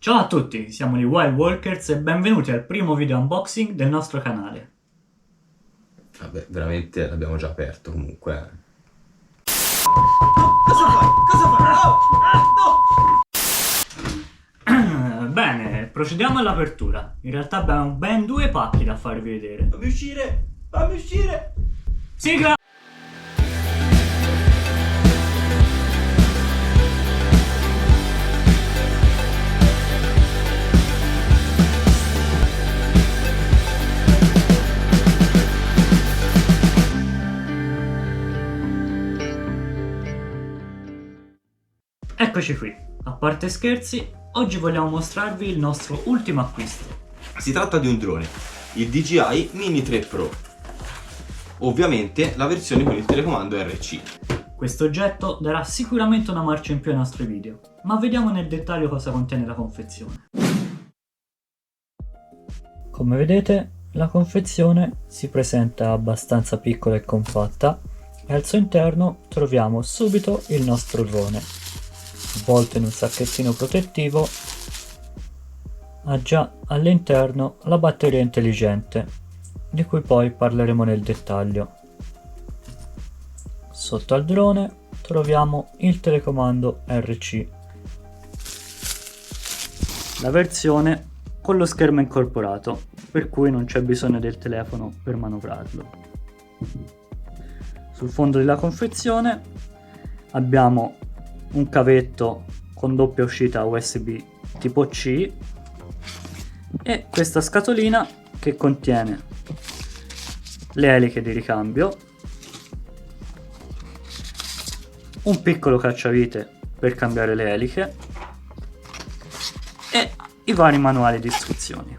Ciao a tutti, siamo i Wild Walkers e benvenuti al primo video unboxing del nostro canale. Vabbè, veramente l'abbiamo già aperto comunque. Cosa fai? Cosa fai? No! Bene, procediamo all'apertura. In realtà abbiamo ben due pacchi da farvi vedere. Fammi uscire! Fammi uscire! Sigla! Eccoci qui, a parte scherzi, oggi vogliamo mostrarvi il nostro ultimo acquisto. Si tratta di un drone, il DJI Mini 3 Pro. Ovviamente la versione con il telecomando RC. Questo oggetto darà sicuramente una marcia in più ai nostri video, ma vediamo nel dettaglio cosa contiene la confezione. Come vedete, la confezione si presenta abbastanza piccola e compatta e al suo interno troviamo subito il nostro drone. Avvolto in un sacchettino protettivo, ha già all'interno la batteria intelligente, di cui poi parleremo nel dettaglio. Sotto al drone troviamo il telecomando RC, la versione con lo schermo incorporato, per cui non c'è bisogno del telefono per manovrarlo. Sul fondo della confezione abbiamo un cavetto con doppia uscita USB tipo C e questa scatolina che contiene le eliche di ricambio, un piccolo cacciavite per cambiare le eliche e i vari manuali di istruzioni.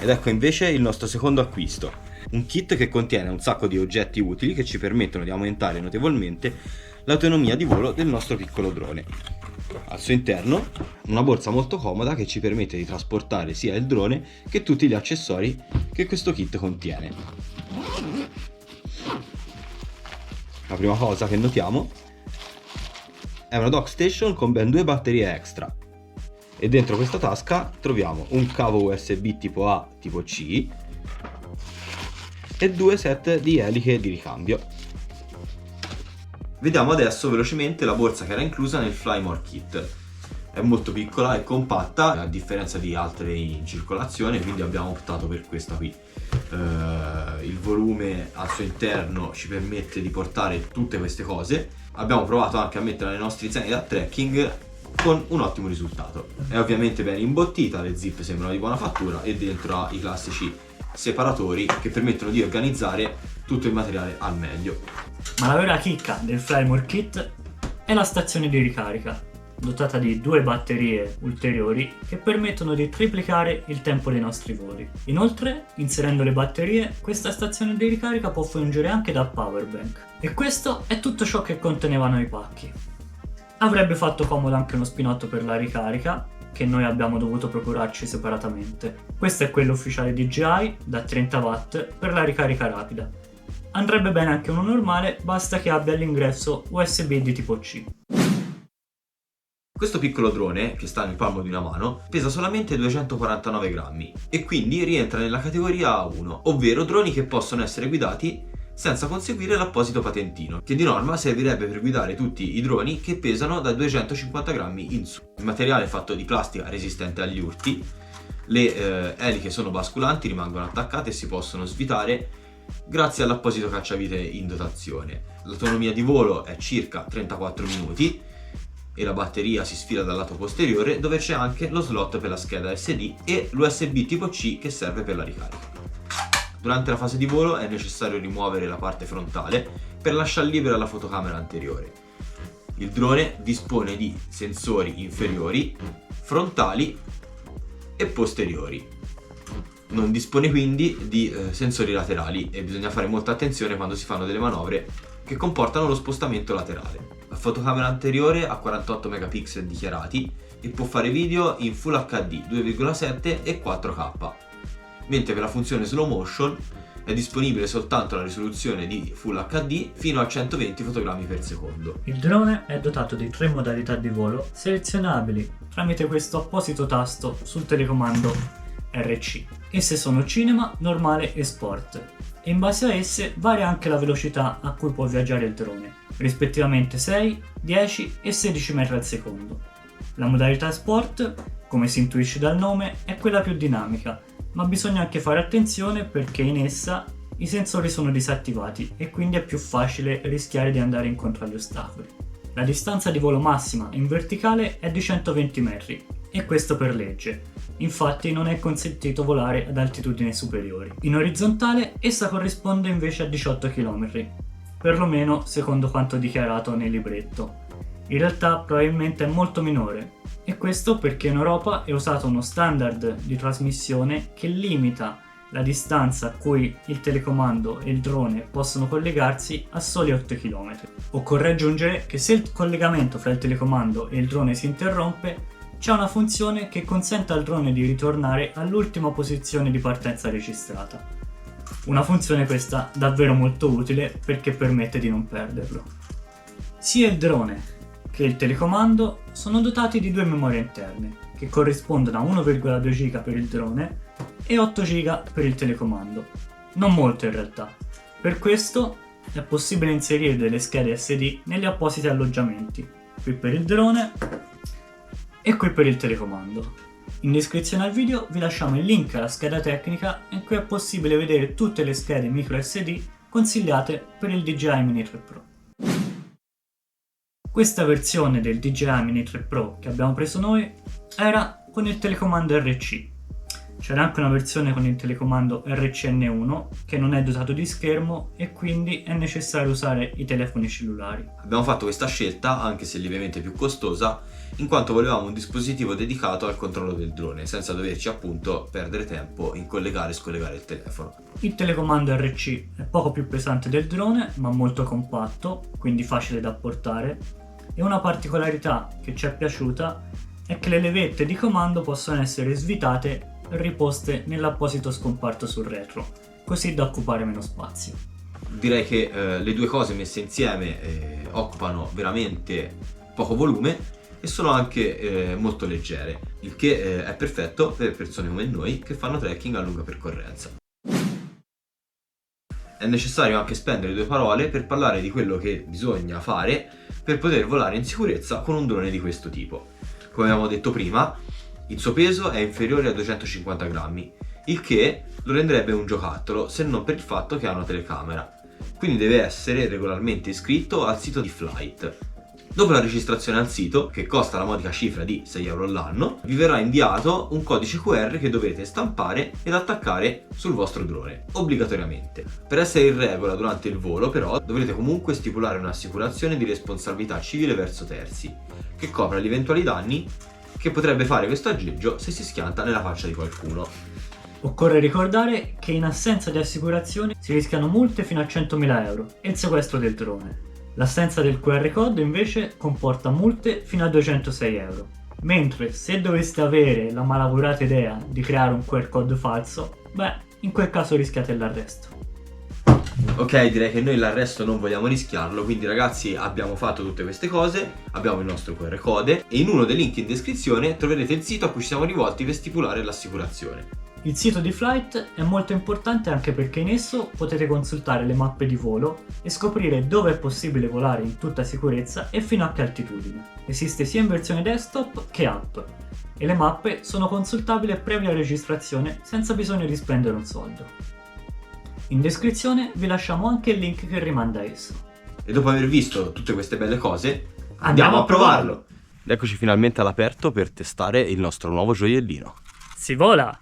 Ed ecco invece il nostro secondo acquisto. Un kit che contiene un sacco di oggetti utili che ci permettono di aumentare notevolmente l'autonomia di volo del nostro piccolo drone. Al suo interno una borsa molto comoda che ci permette di trasportare sia il drone che tutti gli accessori che questo kit contiene. La prima cosa che notiamo è una dock station con ben due batterie extra e dentro questa tasca troviamo un cavo USB tipo A tipo C e due set di eliche di ricambio. Vediamo adesso velocemente la borsa che era inclusa nel Flymore Kit. È molto piccola e compatta a differenza di altre in circolazione, quindi abbiamo optato per questa qui. Il volume al suo interno ci permette di portare tutte queste cose. Abbiamo provato anche a metterla nei nostri zaini da trekking con un ottimo risultato. È ovviamente ben imbottita, le zip sembrano di buona fattura e dentro ha i classici separatori che permettono di organizzare tutto il materiale al meglio. Ma la vera chicca del Flymore Kit è la stazione di ricarica, dotata di due batterie ulteriori che permettono di triplicare il tempo dei nostri voli. Inoltre, inserendo le batterie, questa stazione di ricarica può fungere anche da powerbank. E questo è tutto ciò che contenevano i pacchi. Avrebbe fatto comodo anche uno spinotto per la ricarica, che noi abbiamo dovuto procurarci separatamente. Questo è quello ufficiale DJI da 30 watt per la ricarica rapida. Andrebbe bene anche uno normale, basta che abbia l'ingresso USB di tipo C. Questo piccolo drone, che sta nel palmo di una mano, pesa solamente 249 grammi e quindi rientra nella categoria A1, ovvero droni che possono essere guidati senza conseguire l'apposito patentino, che di norma servirebbe per guidare tutti i droni che pesano da 250 grammi in su. Il materiale è fatto di plastica resistente agli urti, le eliche sono basculanti, rimangono attaccate e si possono svitare grazie all'apposito cacciavite in dotazione. L'autonomia di volo è circa 34 minuti e la batteria si sfila dal lato posteriore, dove c'è anche lo slot per la scheda SD e l'USB tipo C che serve per la ricarica. Durante la fase di volo è necessario rimuovere la parte frontale per lasciare libera la fotocamera anteriore. Il drone dispone di sensori inferiori, frontali e posteriori. Non dispone quindi di sensori laterali e bisogna fare molta attenzione quando si fanno delle manovre che comportano lo spostamento laterale. La fotocamera anteriore ha 48 megapixel dichiarati e può fare video in Full HD 2,7 e 4K, mentre per la funzione slow motion è disponibile soltanto la risoluzione di Full HD fino a 120 fotogrammi per secondo. Il drone è dotato di 3 modalità di volo selezionabili tramite questo apposito tasto sul telecomando RC. Esse sono cinema, normale e sport, e in base a esse varia anche la velocità a cui può viaggiare il drone, rispettivamente 6, 10 e 16 metri al secondo. La modalità sport, come si intuisce dal nome, è quella più dinamica, ma bisogna anche fare attenzione perché in essa i sensori sono disattivati e quindi è più facile rischiare di andare incontro agli ostacoli. La distanza di volo massima in verticale è di 120 metri e questo per legge, infatti non è consentito volare ad altitudini superiori. In orizzontale essa corrisponde invece a 18 km, perlomeno secondo quanto dichiarato nel libretto. In realtà probabilmente è molto minore, e questo perché in Europa è usato uno standard di trasmissione che limita la distanza a cui il telecomando e il drone possono collegarsi a soli 8 km. Occorre aggiungere che se il collegamento fra il telecomando e il drone si interrompe, c'è una funzione che consente al drone di ritornare all'ultima posizione di partenza registrata. Una funzione questa davvero molto utile perché permette di non perderlo. Sia il drone che il telecomando sono dotati di 2 memorie interne, che corrispondono a 1,2 GB per il drone e 8 GB per il telecomando. Non molto in realtà. Per questo è possibile inserire delle schede SD negli appositi alloggiamenti, qui per il drone e qui per il telecomando. In descrizione al video vi lasciamo il link alla scheda tecnica in cui è possibile vedere tutte le schede micro SD consigliate per il DJI Mini 3 Pro. Questa versione del DJI Mini 3 Pro che abbiamo preso noi era con il telecomando RC. C'era anche una versione con il telecomando RCN1 che non è dotato di schermo e quindi è necessario usare i telefoni cellulari. Abbiamo fatto questa scelta, anche se lievemente più costosa, in quanto volevamo un dispositivo dedicato al controllo del drone, senza doverci appunto perdere tempo in collegare e scollegare il telefono. Il telecomando RC è poco più pesante del drone, ma molto compatto, quindi facile da portare, e una particolarità che ci è piaciuta è che le levette di comando possono essere svitate e riposte nell'apposito scomparto sul retro, così da occupare meno spazio. Direi che le due cose messe insieme occupano veramente poco volume e sono anche molto leggere, il che è perfetto per persone come noi che fanno trekking a lunga percorrenza. È necessario anche spendere 2 parole per parlare di quello che bisogna fare per poter volare in sicurezza con un drone di questo tipo. Come abbiamo detto prima, il suo peso è inferiore a 250 grammi, il che lo renderebbe un giocattolo se non per il fatto che ha una telecamera, quindi deve essere regolarmente iscritto al sito di Flight. Dopo la registrazione al sito, che costa la modica cifra di 6 euro all'anno, vi verrà inviato un codice QR che dovrete stampare ed attaccare sul vostro drone, obbligatoriamente. Per essere in regola durante il volo, però, dovrete comunque stipulare un'assicurazione di responsabilità civile verso terzi, che copra gli eventuali danni che potrebbe fare questo aggeggio se si schianta nella faccia di qualcuno. Occorre ricordare che in assenza di assicurazione si rischiano multe fino a 100.000 euro e il sequestro del drone. L'assenza del QR code invece comporta multe fino a 206 euro, mentre se doveste avere la malaugurata idea di creare un QR code falso, in quel caso rischiate l'arresto. Ok, direi che noi l'arresto non vogliamo rischiarlo, quindi ragazzi abbiamo fatto tutte queste cose, abbiamo il nostro QR code e in uno dei link in descrizione troverete il sito a cui ci siamo rivolti per stipulare l'assicurazione. Il sito di Flight è molto importante anche perché in esso potete consultare le mappe di volo e scoprire dove è possibile volare in tutta sicurezza e fino a che altitudine. Esiste sia in versione desktop che app e le mappe sono consultabili previa registrazione senza bisogno di spendere un soldo. In descrizione vi lasciamo anche il link che rimanda a esso. E dopo aver visto tutte queste belle cose, Andiamo a provarlo! Eccoci finalmente all'aperto per testare il nostro nuovo gioiellino. Si vola!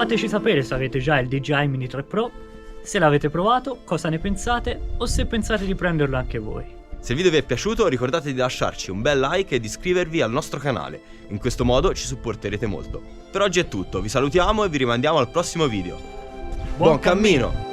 Fateci sapere se avete già il DJI Mini 3 Pro, se l'avete provato, cosa ne pensate o se pensate di prenderlo anche voi. Se il video vi è piaciuto ricordate di lasciarci un bel like e di iscrivervi al nostro canale, in questo modo ci supporterete molto. Per oggi è tutto, vi salutiamo e vi rimandiamo al prossimo video. Buon cammino!